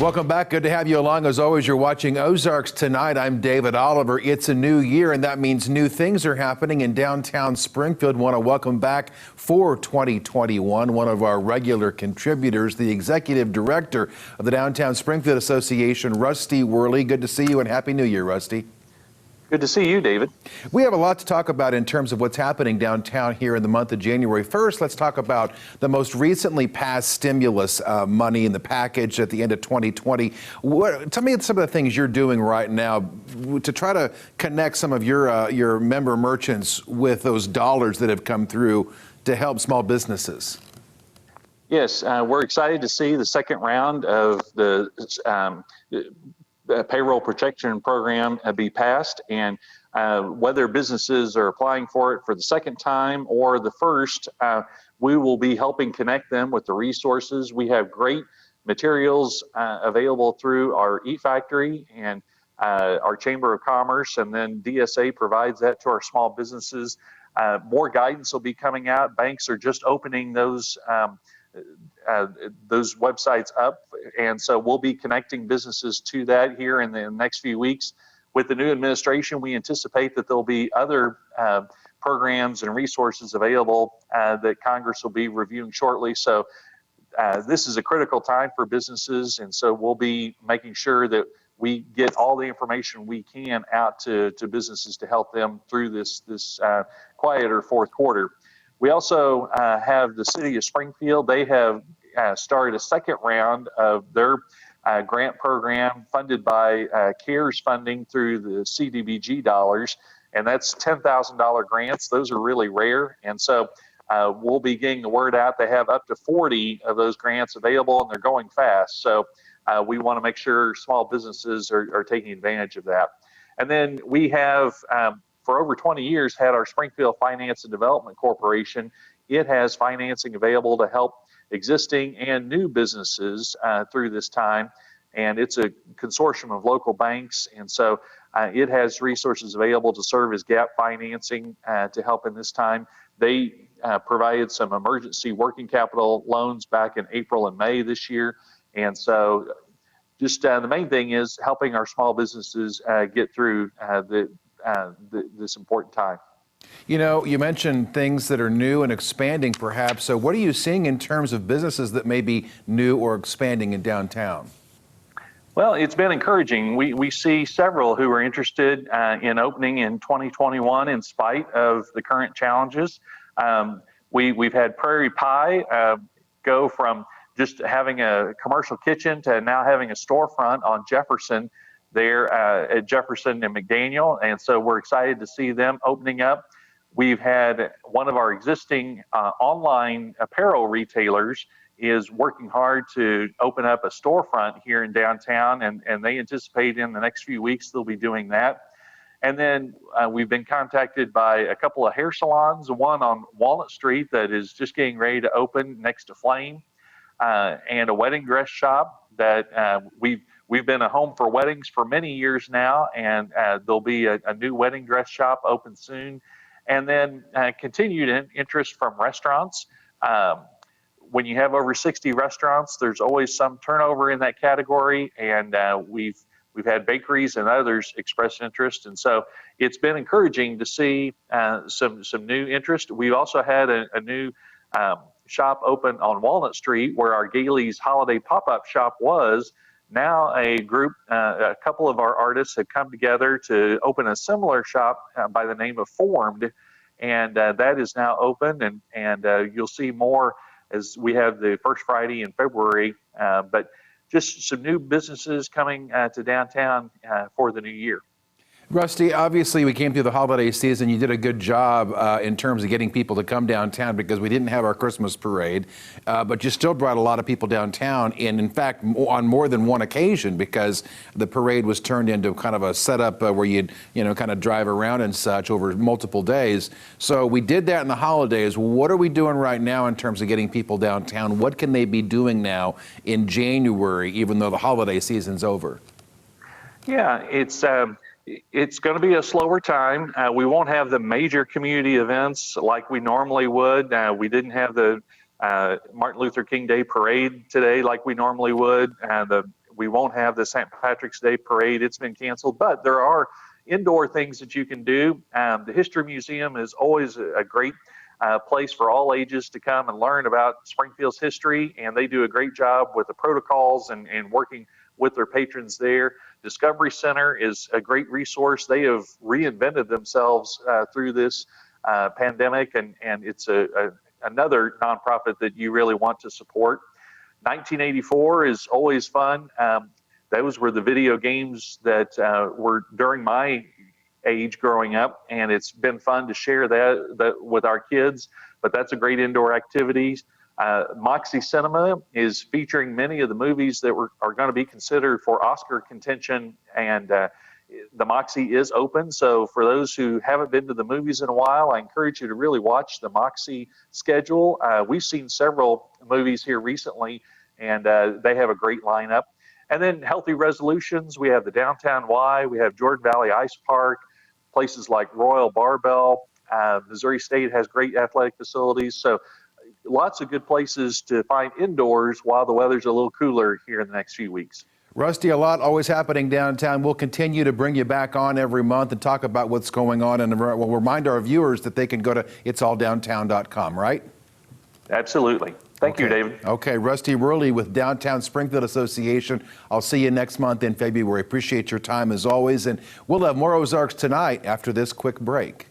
Welcome back. Good to have you along. As always, you're watching Ozarks Tonight. I'm David Oliver. It's a new year, and that means new things are happening in downtown Springfield. Want to welcome back for 2021 one of our regular contributors, the executive director of the Downtown Springfield Association, Rusty Worley. Good to see you, and Happy New Year, Rusty. Good to see you, David. We have a lot to talk about in terms of what's happening downtown here in the month of January. First, let's talk about the most recently passed stimulus money in the package at the end of 2020. Tell me some of the things you're doing right now to try to connect some of your member merchants with those dollars that have come through to help small businesses. Yes, we're excited to see the second round of the payroll protection program be passed, and whether businesses are applying for it for the second time or the first, we will be helping connect them with the resources. We have great materials available through our eFactory and our Chamber of Commerce, and then DSA provides that to our small businesses. More guidance will be coming out. Banks are just opening those websites up, and so we'll be connecting businesses to that here in the next few weeks. With the new administration, we anticipate that there'll be other programs and resources available that Congress will be reviewing shortly. So this is a critical time for businesses, and so we'll be making sure that we get all the information we can out to businesses to help them through this quieter fourth quarter. We also have the city of Springfield. They have started a second round of their grant program funded by CARES funding through the CDBG dollars, and that's $10,000 grants. Those are really rare, and so we'll be getting the word out. They have up to 40 of those grants available, and they're going fast. So we want to make sure small businesses are taking advantage of that. And then we have for over 20 years had our Springfield Finance and Development Corporation. It has financing available to help existing and new businesses through this time, and it's a consortium of local banks, and so it has resources available to serve as gap financing to help in this time. They provided some emergency working capital loans back in April and May this year, and so just the main thing is helping our small businesses get through this important time. You know, you mentioned things that are new and expanding perhaps. So what are you seeing in terms of businesses that may be new or expanding in downtown? Well, it's been encouraging. We see several who are interested in opening in 2021 in spite of the current challenges. We've had Prairie Pie go from just having a commercial kitchen to now having a storefront on Jefferson there at Jefferson and McDaniel, and so we're excited to see them opening up. We've had one of our existing online apparel retailers is working hard to open up a storefront here in downtown, and they anticipate in the next few weeks they'll be doing that. And then we've been contacted by a couple of hair salons, one on Walnut Street that is just getting ready to open next to Flame, and a wedding dress shop that we've been a home for weddings for many years now, and there'll be a new wedding dress shop open soon. And then continued interest from restaurants. When you have over 60 restaurants, there's always some turnover in that category, and we've had bakeries and others express interest, and so it's been encouraging to see some new interest. We've also had a new shop open on Walnut Street where our Gailey's Holiday Pop-Up Shop was. Now a couple of our artists have come together to open a similar shop by the name of Formed, and that is now open, and you'll see more as we have the first Friday in February, but just some new businesses coming to downtown for the new year. Rusty, obviously we came through the holiday season. You did a good job in terms of getting people to come downtown because we didn't have our Christmas parade, but you still brought a lot of people downtown, and in fact on more than one occasion, because the parade was turned into kind of a setup where you'd kind of drive around and such over multiple days. So we did that in the holidays. What are we doing right now in terms of getting people downtown? What can they be doing now in January, even though the holiday season's over? Yeah, it's going to be a slower time. We won't have the major community events like we normally would. We didn't have the Martin Luther King Day parade today like we normally would. We won't have the St. Patrick's Day parade. It's been canceled, but there are indoor things that you can do. The History Museum is always a great place for all ages to come and learn about Springfield's history, and they do a great job with the protocols and working with their patrons there. Discovery Center is a great resource. They have reinvented themselves through this pandemic, and it's another nonprofit that you really want to support. 1984 is always fun. Those were the video games that were during my age growing up, and it's been fun to share that with our kids, but that's a great indoor activity. Moxie Cinema is featuring many of the movies that are going to be considered for Oscar contention, and the Moxie is open. So for those who haven't been to the movies in a while, I encourage you to really watch the Moxie schedule. We've seen several movies here recently, and they have a great lineup. And then healthy resolutions, we have the Downtown Y, we have Jordan Valley Ice Park, places like Royal Barbell. Missouri State has great athletic facilities. So lots of good places to find indoors while the weather's a little cooler here in the next few weeks. Rusty, a lot always happening downtown. We'll continue to bring you back on every month and talk about what's going on. And we'll remind our viewers that they can go to itsalldowntown.com, right? Absolutely. Thank you, David. Okay, Rusty Worley with Downtown Springfield Association. I'll see you next month in February. Appreciate your time as always. And we'll have more Ozarks tonight after this quick break.